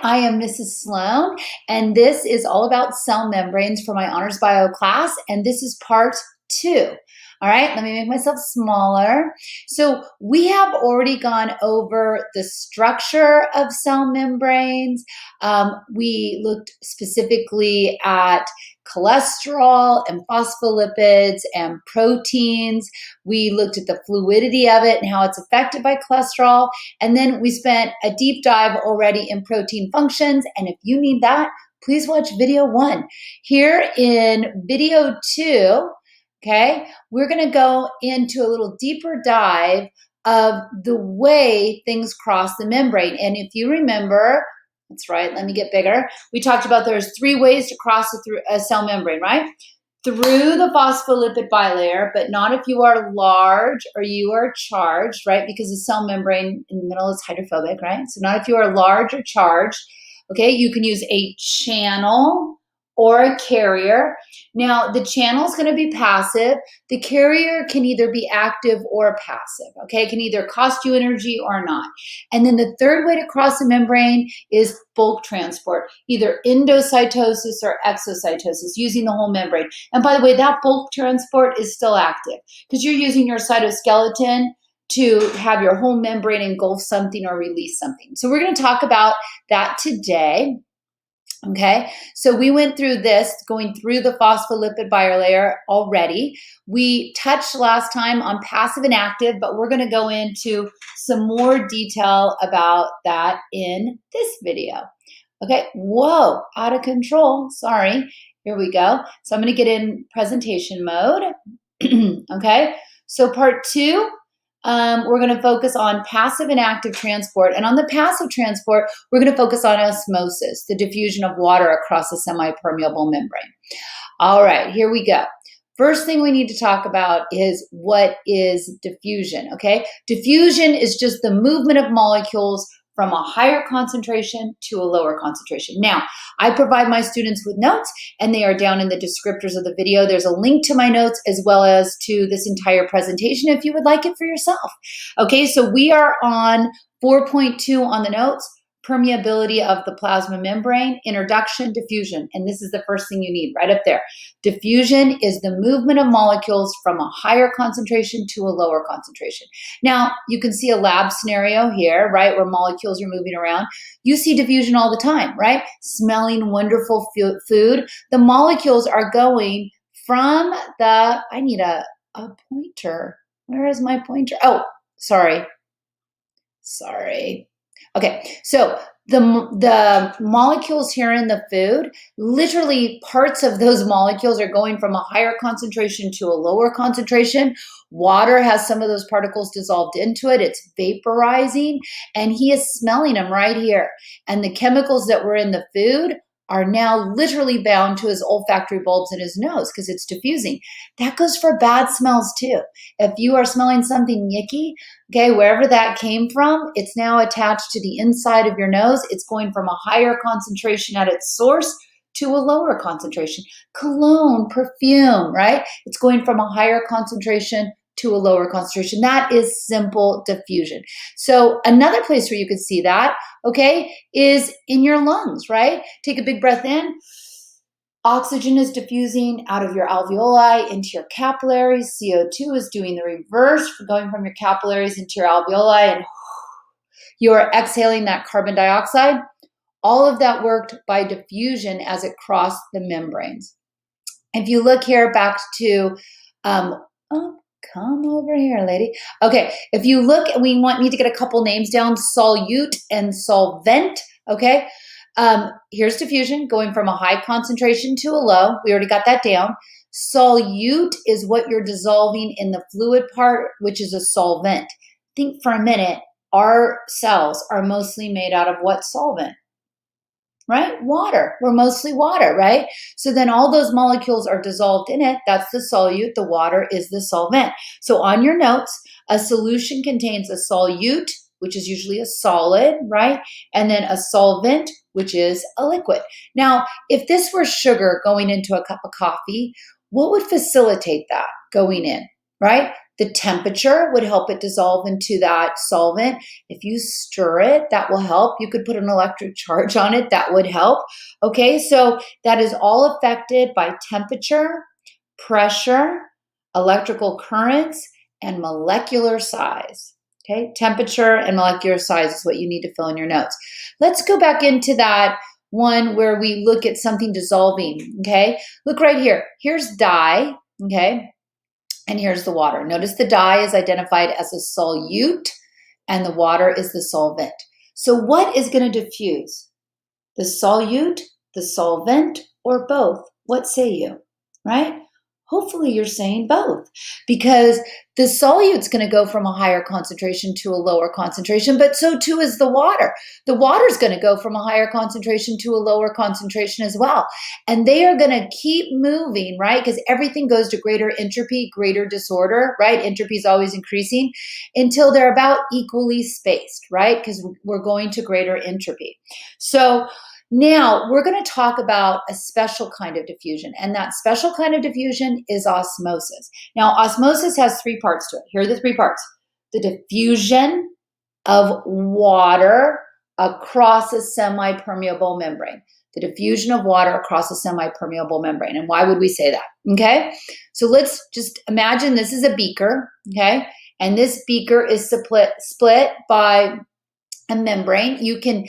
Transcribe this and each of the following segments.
I am Mrs. Sloan, and this is all about cell membranes for my honors bio class, and this is part 2. All right, let me make myself smaller. So we have already gone over the structure of cell membranes. We looked specifically at cholesterol and phospholipids and proteins. We looked at the fluidity of it and how it's affected by cholesterol. And then we spent a deep dive already in protein functions. And if you need that, please watch video 1. Here in video 2, okay, we're going to go into a little deeper dive of the way things cross the membrane. And if you remember, that's right, let me get bigger. We talked about there's 3 ways to cross a cell membrane, right? Through the phospholipid bilayer, but not if you are large or you are charged, right? Because the cell membrane in the middle is hydrophobic, right? So not if you are large or charged, okay? You can use a channel or a carrier. Now, the channel is going to be passive. The carrier can either be active or passive, okay? It can either cost you energy or not. And then the third way to cross the membrane is bulk transport, either endocytosis or exocytosis, using the whole membrane. And by the way, that bulk transport is still active because you're using your cytoskeleton to have your whole membrane engulf something or release something. So we're going to talk about that today. Okay, so we went through this, going through the phospholipid bilayer already. We touched last time on passive and active, but we're going to go into some more detail about that in this video. Okay, whoa, out of control. Sorry. Here we go. So I'm going to get in presentation mode. Okay, so part 2. We're going to focus on passive and active transport. And on the passive transport, we're going to focus on osmosis, the diffusion of water across a semi-permeable membrane. All right, here we go. First thing we need to talk about is what is diffusion, okay? Diffusion is just the movement of molecules from a higher concentration to a lower concentration. Now, I provide my students with notes, and they are down in the descriptors of the video. There's a link to my notes as well as to this entire presentation if you would like it for yourself. Okay, so we are on 4.2 on the notes. Permeability of the plasma membrane, introduction, diffusion. And this is the first thing you need right up there. Diffusion is the movement of molecules from a higher concentration to a lower concentration. Now, you can see a lab scenario here, right, where molecules are moving around. You see diffusion all the time, right? Smelling wonderful food. The molecules are going from the, I need a pointer. Where is my pointer? Oh, sorry. Okay, so the molecules here in the food, literally parts of those molecules are going from a higher concentration to a lower concentration. Water has some of those particles dissolved into it. It's vaporizing, and he is smelling them right here. And the chemicals that were in the food are now literally bound to his olfactory bulbs in his nose because it's diffusing. That goes for bad smells too. If you are smelling something yicky, okay, wherever that came from, it's now attached to the inside of your nose. It's going from a higher concentration at its source to a lower concentration. Cologne, perfume, right? It's going from a higher concentration to a lower concentration. That is simple diffusion. So another place where you could see that, okay, is in your lungs, right? Take a big breath in. Oxygen is diffusing out of your alveoli into your capillaries. CO2 is doing the reverse, going from your capillaries into your alveoli, and you are exhaling that carbon dioxide. All of that worked by diffusion as it crossed the membranes. If you look here back to, come over here, lady. Okay, if you look, we need to get a couple names down, solute and solvent, okay? Here's diffusion, going from a high concentration to a low. We already got that down. Solute is what you're dissolving in the fluid part, which is a solvent. Think for a minute, our cells are mostly made out of what solvent? Right? Water. We're mostly water, right? So then all those molecules are dissolved in it. That's the solute. The water is the solvent. So on your notes, a solution contains a solute, which is usually a solid, right? And then a solvent, which is a liquid. Now, if this were sugar going into a cup of coffee, what would facilitate that going in, right? The temperature would help it dissolve into that solvent. If you stir it, that will help. You could put an electric charge on it, that would help. Okay, so that is all affected by temperature, pressure, electrical currents, and molecular size. Okay, temperature and molecular size is what you need to fill in your notes. Let's go back into that one where we look at something dissolving. Okay, look right here. Here's dye. Okay, and here's the water. Notice the dye is identified as a solute and the water is the solvent. So what is going to diffuse? The solute, the solvent, or both? What say you, right? Hopefully you're saying both, because the solute's going to go from a higher concentration to a lower concentration, but so too is the water. The water's going to go from a higher concentration to a lower concentration as well. And they are going to keep moving, right? Because everything goes to greater entropy, greater disorder, right? Entropy is always increasing until they're about equally spaced, right? Because we're going to greater entropy. So now we're going to talk about a special kind of diffusion, and that special kind of diffusion is osmosis. Now, osmosis has three parts to it. Here are the three parts. The diffusion of water across a semi-permeable membrane. The diffusion of water across a semi-permeable membrane. And why would we say that? Okay, so let's just imagine this is a beaker, okay? And this beaker is split by a membrane. You can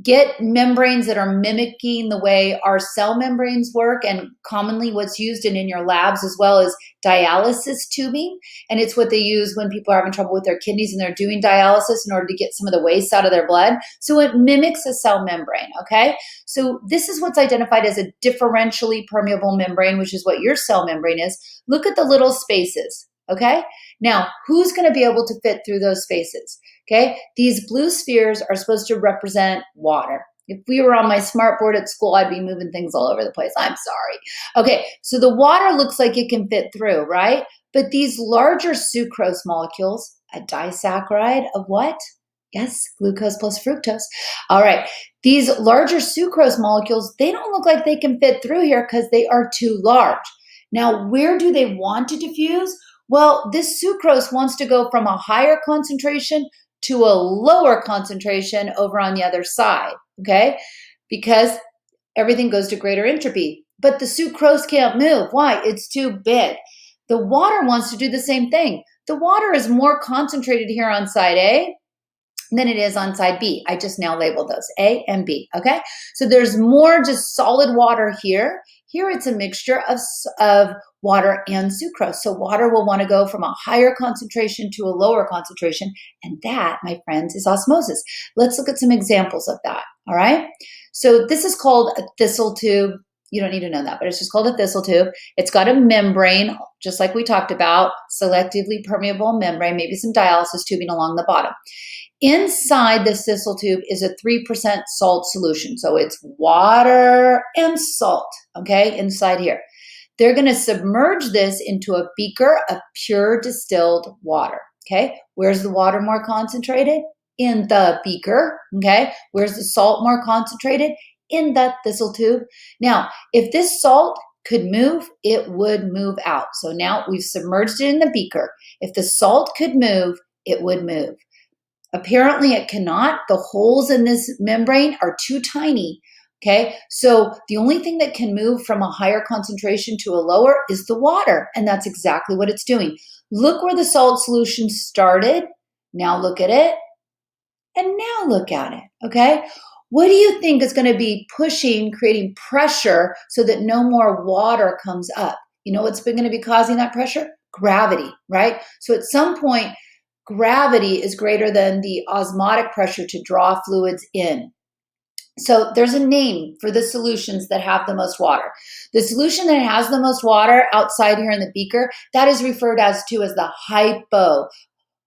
get membranes that are mimicking the way our cell membranes work, and commonly what's used in your labs as well as dialysis tubing. And it's what they use when people are having trouble with their kidneys and they're doing dialysis in order to get some of the waste out of their blood. So it mimics a cell membrane, okay? So this is what's identified as a differentially permeable membrane, which is what your cell membrane is. Look at the little spaces, okay? Now, who's going to be able to fit through those spaces? Okay, these blue spheres are supposed to represent water. If we were on my smart board at school, I'd be moving things all over the place. I'm sorry. Okay, so the water looks like it can fit through, right? But these larger sucrose molecules, a disaccharide of what? Yes, glucose plus fructose. All right, these larger sucrose molecules, they don't look like they can fit through here because they are too large. Now, where do they want to diffuse? Well, this sucrose wants to go from a higher concentration to a lower concentration over on the other side, okay? Because everything goes to greater entropy. But the sucrose can't move. Why? It's too big. The water wants to do the same thing. The water is more concentrated here on side A than it is on side B. I just now labeled those, A and B, okay? So there's more just solid water here. Here it's a mixture of water and sucrose. So water will want to go from a higher concentration to a lower concentration, and that, my friends, is osmosis. Let's look at some examples of that, all right? So this is called a thistle tube. You don't need to know that, but it's just called a thistle tube. It's got a membrane, just like we talked about, selectively permeable membrane, maybe some dialysis tubing along the bottom. Inside this thistle tube is a 3% salt solution. So it's water and salt, okay, inside here. They're going to submerge this into a beaker of pure distilled water, okay? Where's the water more concentrated? In the beaker, okay? Where's the salt more concentrated? In the thistle tube. Now, if this salt could move, it would move out. So now we've submerged it in the beaker. If the salt could move, it would move. Apparently it cannot. The holes in this membrane are too tiny, okay? So the only thing that can move from a higher concentration to a lower is the water, and that's exactly what it's doing. Look where the salt solution started. Now look at it, and now look at it, okay? What do you think is going to be pushing, creating pressure so that no more water comes up? You know what's going to be causing that pressure? Gravity, right? So at some point, gravity is greater than the osmotic pressure to draw fluids in. So there's a name for the solutions that have the most water. The solution that has the most water outside here in the beaker, that is referred as the HBio.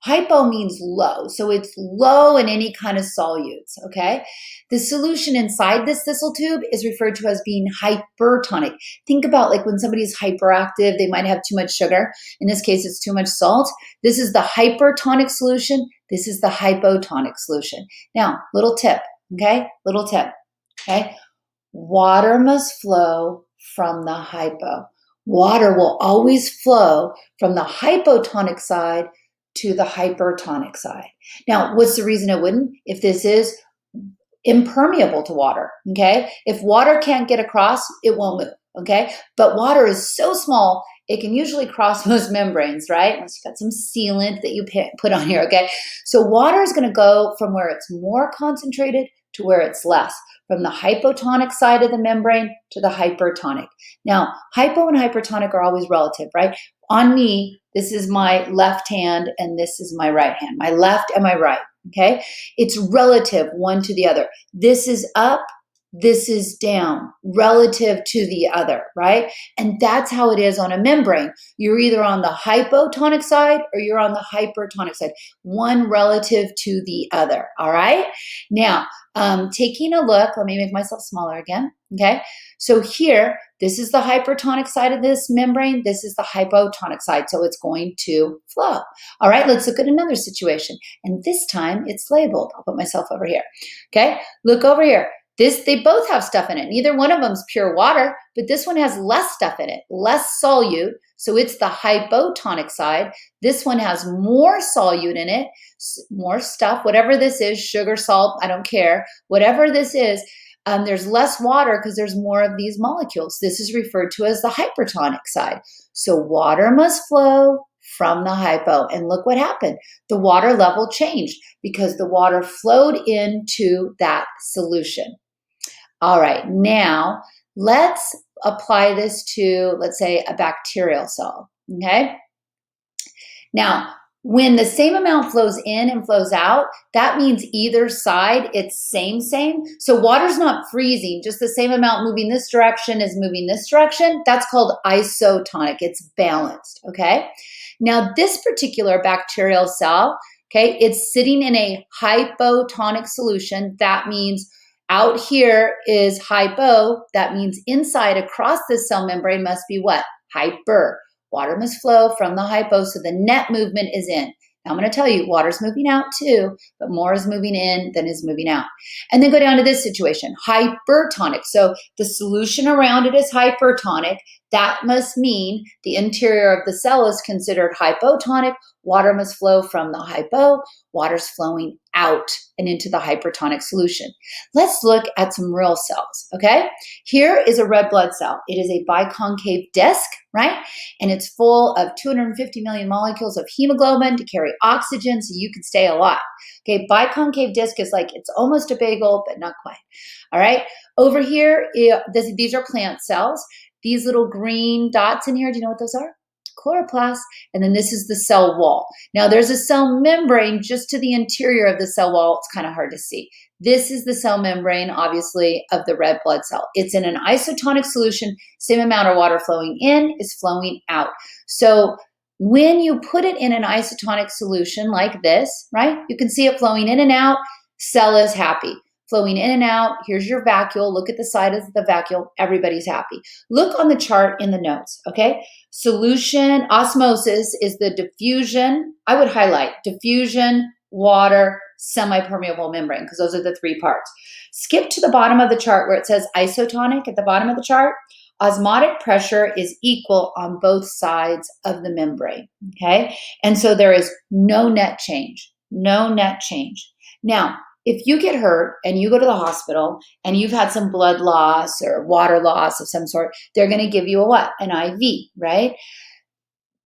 Hypo means low, so it's low in any kind of solutes, okay? The solution inside this thistle tube is referred to as being hypertonic. Think about like when somebody's hyperactive, they might have too much sugar. In this case, it's too much salt. This is the hypertonic solution. This is the hypotonic solution. Now, little tip, okay? Little tip, okay? Water must flow from the hypo. Water will always flow from the hypotonic side to the hypertonic side. Now, what's the reason it wouldn't? If this is impermeable to water, okay? If water can't get across, it won't move, okay? But water is so small, it can usually cross most membranes, right? Unless you've got some sealant that you put on here, okay? So water is going to go from where it's more concentrated to where it's less, from the hypotonic side of the membrane to the hypertonic. Now, hypo and hypertonic are always relative, right? On me, this is my left hand and this is my right hand, my left and my right, okay? It's relative one to the other. This is up, this is down, relative to the other, right? And that's how it is on a membrane. You're either on the hypotonic side or you're on the hypertonic side, one relative to the other, all right? Now, taking a look, let me make myself smaller again, okay? So here, this is the hypertonic side of this membrane. This is the hypotonic side, so it's going to flow. All right, let's look at another situation. And this time, it's labeled. I'll put myself over here, okay? Look over here. They both have stuff in it. Neither one of them is pure water, but this one has less stuff in it, less solute, so it's the hypotonic side. This one has more solute in it, more stuff, whatever this is, sugar, salt, I don't care. Whatever this is, there's less water because there's more of these molecules. This is referred to as the hypertonic side. So water must flow from the hypo. And look what happened. The water level changed because the water flowed into that solution. All right, now let's apply this to, let's say, a bacterial cell, okay? Now, when the same amount flows in and flows out, that means either side, it's same. So water's not freezing, just the same amount moving this direction is moving this direction. That's called isotonic, it's balanced, okay? Now, this particular bacterial cell, okay, it's sitting in a hypotonic solution. That means out here is hypo. That means inside across this cell membrane must be what? Hyper. Water must flow from the hypo, so the net movement is in. Now I'm going to tell you, water's moving out too, but more is moving in than is moving out. And then go down to this situation, hypertonic. So the solution around it is hypertonic. That must mean the interior of the cell is considered hypotonic. Water must flow from the hypo. Water's flowing out and into the hypertonic solution. Let's look at some real cells, okay? Here is a red blood cell. It is a biconcave disc, right? And it's full of 250 million molecules of hemoglobin to carry oxygen so you can stay alive. Okay, biconcave disc is like, it's almost a bagel, but not quite. All right, over here, these are plant cells. These little green dots in here, do you know what those are? Chloroplasts, and then this is the cell wall. Now there's a cell membrane just to the interior of the cell wall. It's kind of hard to see. This is the cell membrane, obviously, of the red blood cell. It's in an isotonic solution. Same amount of water flowing in is flowing out. So when you put it in an isotonic solution like this, right, you can see it flowing in and out. Cell is happy. Flowing in and out. Here's your vacuole. Look at the side of the vacuole. Everybody's happy. Look on the chart in the notes, okay? Solution, osmosis is the diffusion. I would highlight diffusion, water, semi-permeable membrane, because those are the three parts. Skip to the bottom of the chart where it says isotonic at the bottom of the chart. Osmotic pressure is equal on both sides of the membrane, okay? And so there is no net change, no net change. Now, if you get hurt and you go to the hospital and you've had some blood loss or water loss of some sort, they're going to give you a what? An IV, right?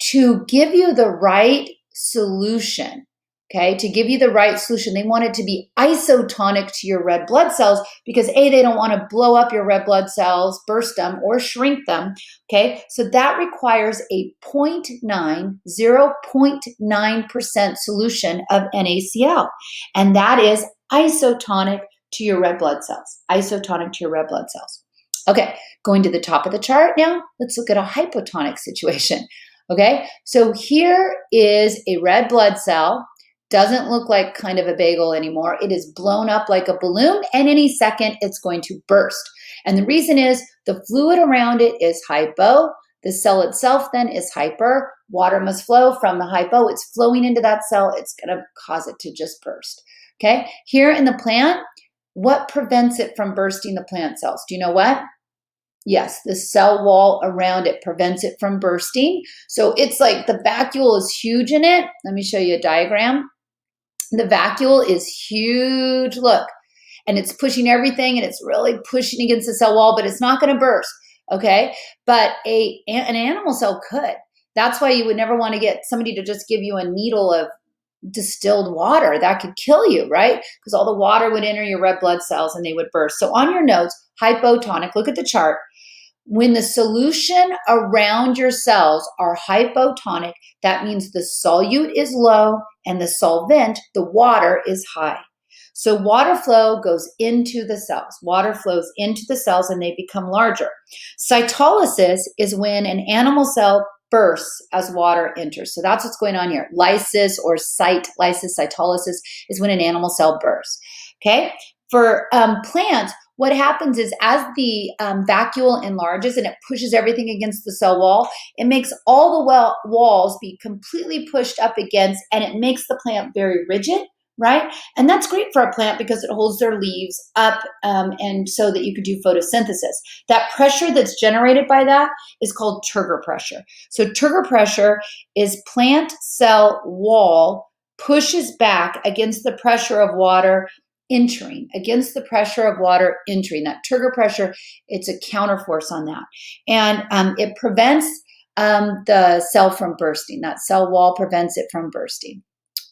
To give you the right solution, okay, to give you the right solution, they want it to be isotonic to your red blood cells because A, they don't want to blow up your red blood cells, burst them, or shrink them, okay? So that requires a 0.9% solution of NaCl, and that is isotonic to your red blood cells, isotonic to your red blood cells. Okay, going to the top of the chart now, let's look at a hypotonic situation, okay? So here is a red blood cell. Doesn't look like kind of a bagel anymore. It is blown up like a balloon, and any second it's going to burst. And the reason is the fluid around it is hypo. The cell itself then is hyper. Water must flow from the hypo. It's flowing into that cell. It's going to cause it to just burst. Okay, here in the plant, what prevents it from bursting the plant cells? Do you know what? Yes, the cell wall around it prevents it from bursting. So it's like the vacuole is huge in it. Let me show you a diagram. The vacuole is huge, look, and it's pushing everything and it's really pushing against the cell wall, but it's not going to burst, okay? But an animal cell could. That's why you would never want to get somebody to just give you a needle of distilled water. That could kill you, right? Because all the water would enter your red blood cells and they would burst. So on your notes, hypotonic, look at the chart. When the solution around your cells are hypotonic, that means the solute is low and the solvent, the water, is high. So water flow goes into the cells. Water flows into the cells and they become larger. Cytolysis is when an animal cell bursts as water enters. So that's what's going on here. Lysis or cytolysis is when an animal cell bursts. Okay? For plants, what happens is as the vacuole enlarges and it pushes everything against the cell wall, it makes all the walls be completely pushed up against, and it makes the plant very rigid, right? And that's great for a plant because it holds their leaves up and so that you could do photosynthesis. That pressure that's generated by that is called turgor pressure. So turgor pressure is plant cell wall pushes back against the pressure of water entering, against the pressure of water entering. That turgor pressure, it's a counterforce on that. And it prevents the cell from bursting. That cell wall prevents it from bursting.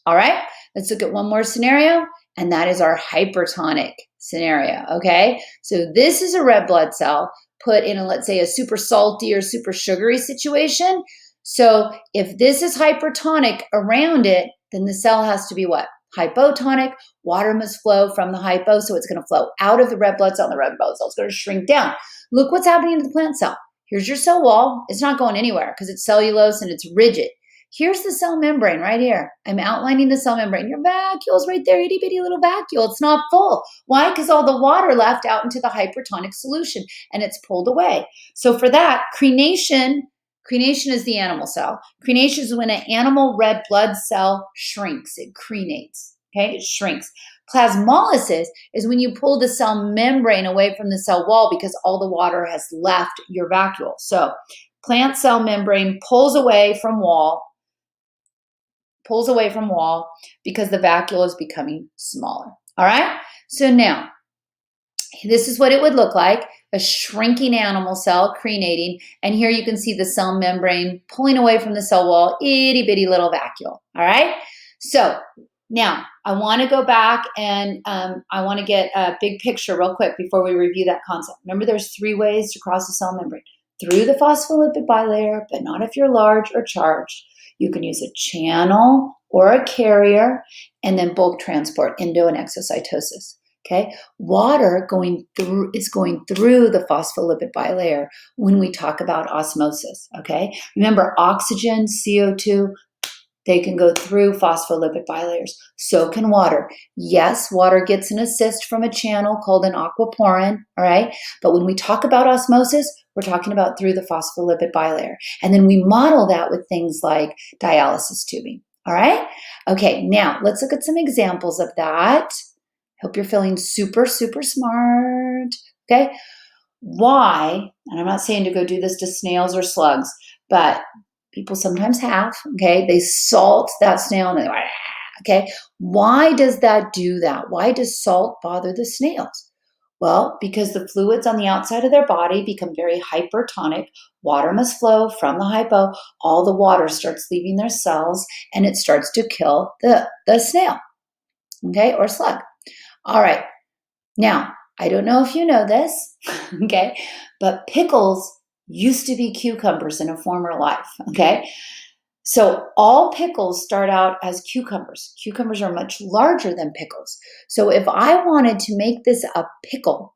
All right, let's look at one more scenario, and that is our hypertonic scenario, okay? So this is a red blood cell put in, let's say, a super salty or super sugary situation. So if this is hypertonic around it, then the cell has to be what? Hypotonic. Water must flow from the hypo, so it's going to flow out of the red blood cell, and the red blood cell is going to shrink down. Look what's happening to the plant cell. Here's your cell wall. It's not going anywhere because it's cellulose and it's rigid. Here's the cell membrane right here. I'm outlining the cell membrane. Your vacuole's right there, itty bitty little vacuole. It's not full. Why? Because all the water left out into the hypertonic solution and it's pulled away. So for that, crenation is the animal cell. Crenation is when an animal red blood cell shrinks. It crenates, okay? It shrinks. Plasmolysis is when you pull the cell membrane away from the cell wall because all the water has left your vacuole. So plant cell membrane pulls away from wall because the vacuole is becoming smaller. All right? So now, this is what it would look like, a shrinking animal cell crenating, and here you can see the cell membrane pulling away from the cell wall, itty bitty little vacuole. All right? So now I want to go back and I want to get a big picture real quick before we review that concept. Remember, there's 3 ways to cross the cell membrane. Through the phospholipid bilayer, but not if you're large or charged. You can use a channel or a carrier, and then bulk transport, endo and exocytosis. Okay, water is going through the phospholipid bilayer when we talk about osmosis. Okay, remember oxygen, CO2, they can go through phospholipid bilayers. So can water. Yes, water gets an assist from a channel called an aquaporin, all right? But when we talk about osmosis, we're talking about through the phospholipid bilayer. And then we model that with things like dialysis tubing, all right? Okay, now let's look at some examples of that. Hope you're feeling super, super smart, okay? Why, and I'm not saying to go do this to snails or slugs, but people sometimes have, okay? They salt that snail and they're like, okay? Why does that do that? Why does salt bother the snails? Well, because the fluids on the outside of their body become very hypertonic. Water must flow from the hypo. All the water starts leaving their cells and it starts to kill the snail, okay, or slug. All right. Now, I don't know if you know this, okay, but pickles used to be cucumbers in a former life, okay? So all pickles start out as cucumbers. Cucumbers are much larger than pickles. So if I wanted to make this a pickle,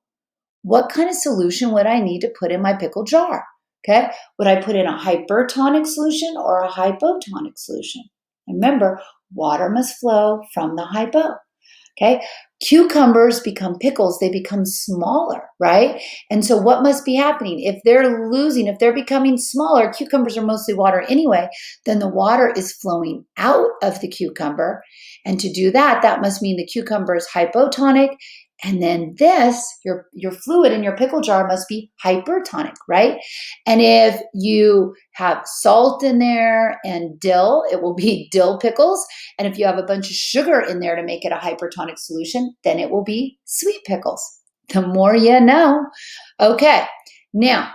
what kind of solution would I need to put in my pickle jar? Okay, would I put in a hypertonic solution or a hypotonic solution? Remember, water must flow from the hypo. Okay, cucumbers become pickles, they become smaller, right? And so what must be happening? If they're becoming smaller, cucumbers are mostly water anyway, then the water is flowing out of the cucumber. And to do that, that must mean the cucumber is hypotonic And then this, your fluid in your pickle jar must be hypertonic, right? And if you have salt in there and dill, it will be dill pickles. And if you have a bunch of sugar in there to make it a hypertonic solution, then it will be sweet pickles. The more you know. Okay, now,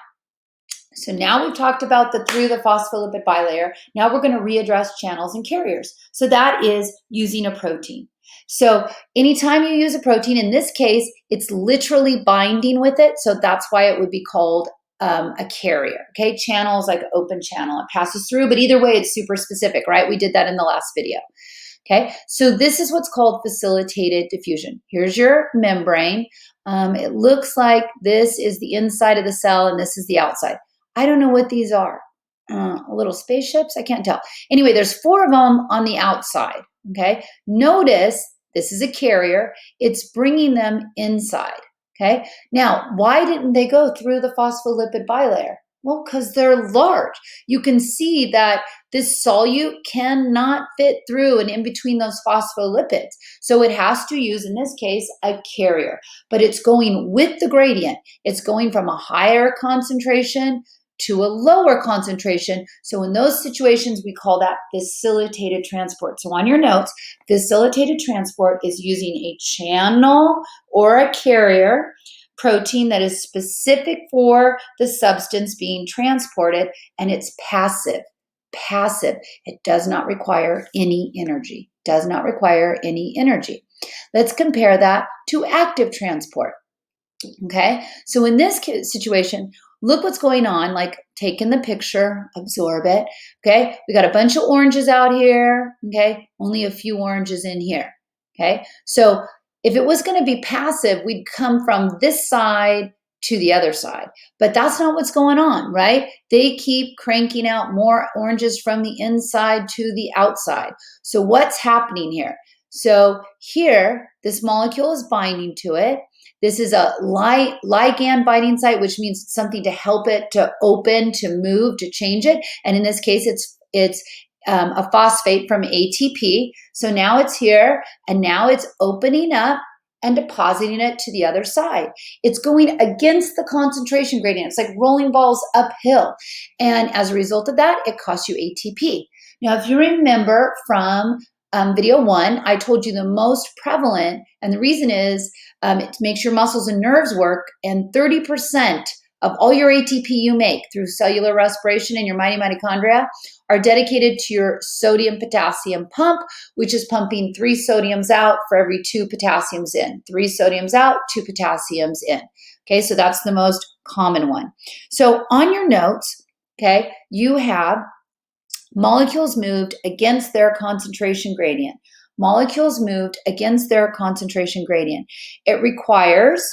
so now we've talked about the phospholipid bilayer. Now we're going to readdress channels and carriers. So that is using a protein. So anytime you use a protein, in this case, it's literally binding with it. So that's why it would be called a carrier. Okay, channel is like an open channel. It passes through, but either way, it's super specific, right? We did that in the last video. Okay, so this is what's called facilitated diffusion. Here's your membrane. It looks like this is the inside of the cell and this is the outside. I don't know what these are. Little spaceships? I can't tell. Anyway, there's 4 of them on the outside. Okay, notice this is a carrier. It's bringing them inside. Okay, now why didn't they go through the phospholipid bilayer? Well, because they're large. You can see that this solute cannot fit through and in between those phospholipids. So it has to use, in this case, a carrier. But it's going with the gradient. It's going from a higher concentration to a lower concentration. So in those situations, we call that facilitated transport. So on your notes, facilitated transport is using a channel or a carrier protein that is specific for the substance being transported, and it's passive. Passive. It does not require any energy. Does not require any energy. Let's compare that to active transport. Okay, so in this situation, look what's going on, like take in the picture, absorb it. Okay, we got a bunch of oranges out here. Okay, only a few oranges in here. Okay, so if it was going to be passive, we'd come from this side to the other side. But that's not what's going on, right? They keep cranking out more oranges from the inside to the outside. So what's happening here? So here, this molecule is binding to it. This is a ligand binding site, which means something to help it to open, to move, to change it. And in this case, it's a phosphate from ATP. So now it's here, and now it's opening up and depositing it to the other side. It's going against the concentration gradient. It's like rolling balls uphill. And as a result of that, it costs you ATP. Now, if you remember from video 1, I told you the most prevalent, and the reason is it makes your muscles and nerves work, and 30% of all your ATP you make through cellular respiration in your mitochondria are dedicated to your sodium-potassium pump, which is pumping 3 sodiums out for every 2 potassiums in. 3 sodiums out, 2 potassiums in. Okay, so that's the most common one. So on your notes, okay, you have molecules moved against their concentration gradient. Molecules moved against their concentration gradient. It requires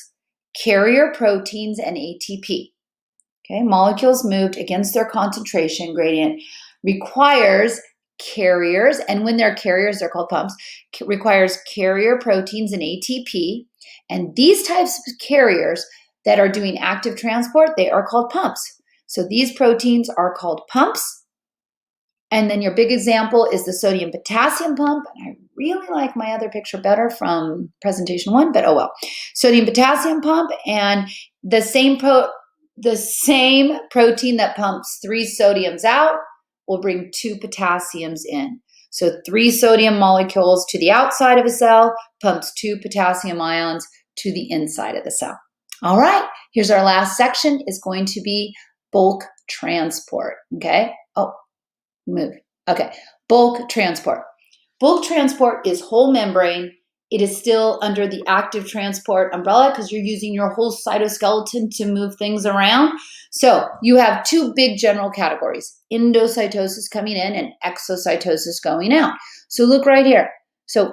carrier proteins and ATP. Okay, molecules moved against their concentration gradient requires carriers, and when they're carriers, they're called pumps, requires carrier proteins and ATP. And these types of carriers that are doing active transport, they are called pumps. So these proteins are called pumps. And then your big example is the sodium-potassium pump. And I really like my other picture better from presentation 1, but oh well. Sodium-potassium pump, and the same protein that pumps 3 sodiums out will bring 2 potassiums in. So 3 sodium molecules to the outside of a cell pumps 2 potassium ions to the inside of the cell. All right, here's our last section, is going to be bulk transport. Okay. Oh, move. Okay. Bulk transport. Bulk transport is whole membrane. It is still under the active transport umbrella because you're using your whole cytoskeleton to move things around. So you have 2 big general categories, endocytosis coming in and exocytosis going out. So look right here. So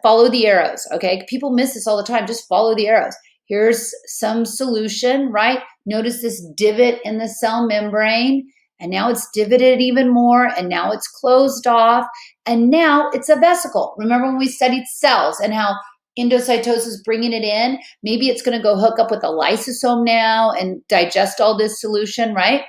follow the arrows, okay? People miss this all the time. Just follow the arrows. Here's some solution, right? Notice this divot in the cell membrane. And now it's divoted even more, and now it's closed off, and now it's a vesicle. Remember when we studied cells and how endocytosis is bringing it in? Maybe it's going to go hook up with a lysosome now and digest all this solution, right?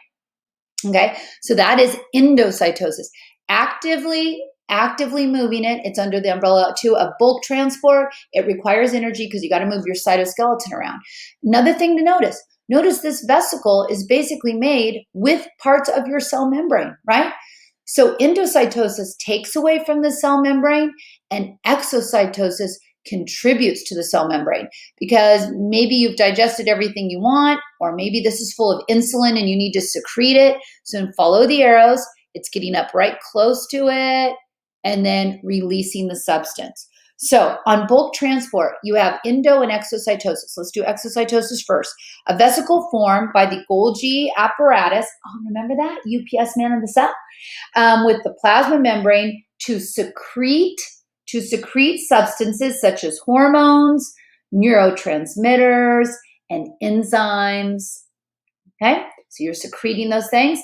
Okay, so that is endocytosis. Actively actively moving it. It's under the umbrella too of bulk transport. It requires energy because you got to move your cytoskeleton around. Another thing to notice this vesicle is basically made with parts of your cell membrane, right? So endocytosis takes away from the cell membrane, and exocytosis contributes to the cell membrane because maybe you've digested everything you want, or maybe this is full of insulin and you need to secrete it. So follow the arrows. It's getting up right close to it and then releasing the substance. So on bulk transport, you have endo and exocytosis. Let's do exocytosis first. A vesicle formed by the Golgi apparatus. Oh, remember that? UPS man of the cell? With the plasma membrane to secrete substances such as hormones, neurotransmitters, and enzymes. Okay, so you're secreting those things.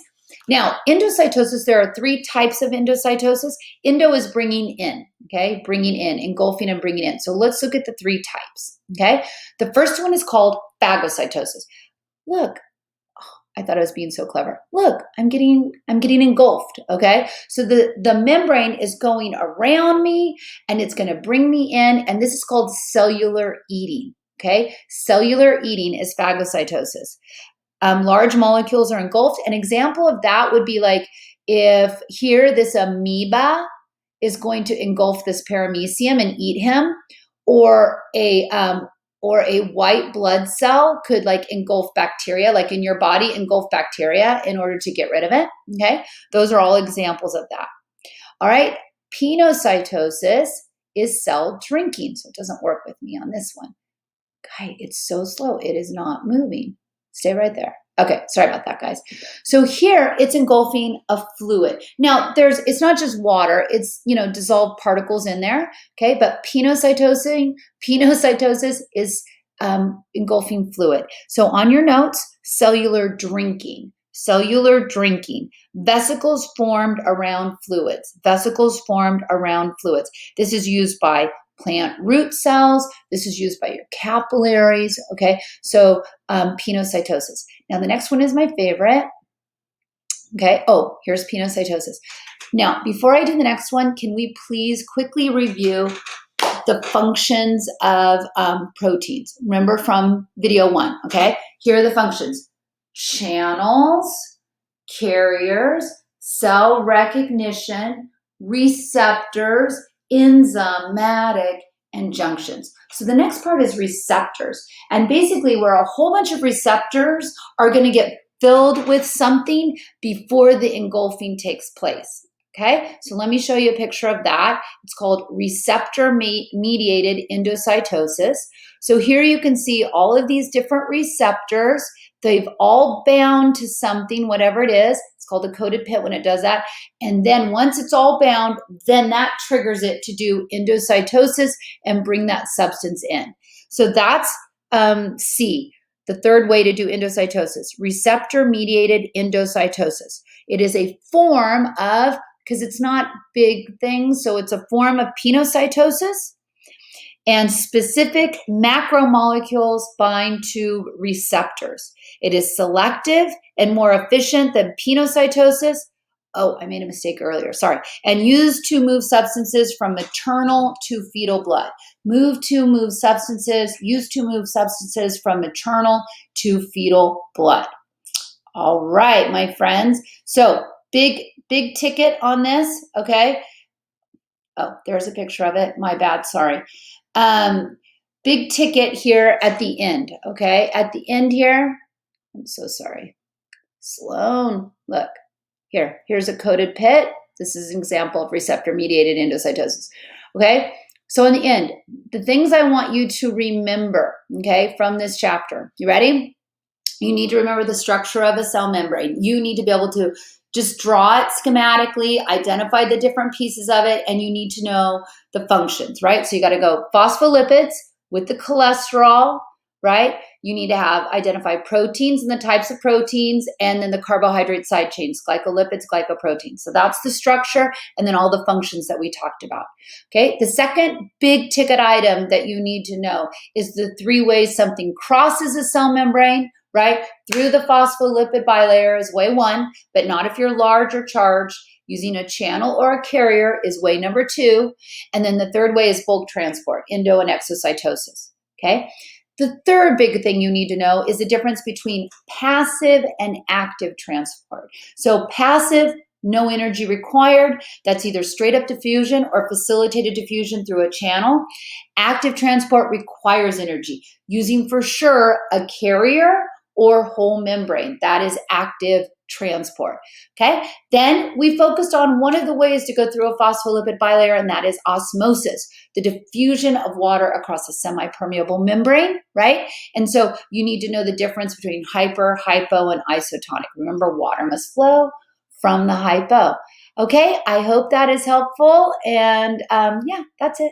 Now, endocytosis, there are 3 types of endocytosis. Endo is bringing in, okay, bringing in, engulfing and bringing in. So let's look at the 3 types, okay? The first one is called phagocytosis. Look, I thought I was being so clever. Look, I'm getting engulfed, okay? So the membrane is going around me and it's going to bring me in, and this is called cellular eating, okay? Cellular eating is phagocytosis. Large molecules are engulfed. An example of that would be like if here this amoeba is going to engulf this paramecium and eat him, or a white blood cell could like engulf bacteria, like in your body, engulf bacteria in order to get rid of it, okay? Those are all examples of that. All right, pinocytosis is cell drinking, so it doesn't work with me on this one. Okay, it's so slow, it is not moving. Stay right there. Okay, sorry about that, guys. So here it's engulfing a fluid. Now it's not just water, it's, dissolved particles in there, okay? But pinocytosis is engulfing fluid. So on your notes, cellular drinking, vesicles formed around fluids, This is used by plant root cells. This is used by your capillaries, okay? So pinocytosis. Now the next one is my favorite, okay? Oh, here's pinocytosis. Now, before I do the next one, can we please quickly review the functions of proteins? Remember from video 1, okay? Here are the functions: channels, carriers, cell recognition, receptors, enzymatic, and junctions. So the next part is receptors. And basically where a whole bunch of receptors are going to get filled with something before the engulfing takes place. Okay, so let me show you a picture of that. It's called receptor-mediated endocytosis. So here you can see all of these different receptors. They've all bound to something, whatever it is. It's called a coated pit when it does that. And then once it's all bound, then that triggers it to do endocytosis and bring that substance in. So that's C, the third way to do endocytosis, receptor-mediated endocytosis. It is a form of, because it's not big things, so it's a form of pinocytosis, and specific macromolecules bind to receptors. It is selective and more efficient than pinocytosis. Oh, I made a mistake earlier, sorry. And used to move substances from maternal to fetal blood. Used to move substances from maternal to fetal blood. All right, my friends. So big ticket on this, okay? Oh, there's a picture of it. My bad, sorry. Big ticket here at the end, okay? At the end here, I'm so sorry. Sloan, look. Here's a coated pit. This is an example of receptor-mediated endocytosis, okay? So in the end, the things I want you to remember, okay, from this chapter. You ready? You need to remember the structure of a cell membrane. You need to be able to just draw it schematically, identify the different pieces of it, and you need to know the functions, right? So you got to go phospholipids with the cholesterol, right? You need to identify proteins and the types of proteins, and then the carbohydrate side chains, glycolipids, glycoproteins. So that's the structure, and then all the functions that we talked about. Okay, the second big ticket item that you need to know is the 3 ways something crosses a cell membrane, right? Through the phospholipid bilayer is way 1, but not if you're large or charged. using a channel or a carrier is way number 2. And then the third way is bulk transport, endo and exocytosis. Okay. The third big thing you need to know is the difference between passive and active transport. So passive, no energy required. That's either straight up diffusion or facilitated diffusion through a channel. Active transport requires energy, using for sure a carrier or whole membrane. That is active transport. Okay. Then we focused on one of the ways to go through a phospholipid bilayer, and that is osmosis, the diffusion of water across a semi-permeable membrane, right? And so you need to know the difference between hyper, hypo, and isotonic. Remember, water must flow from the hypo. Okay, I hope that is helpful. And yeah, that's it.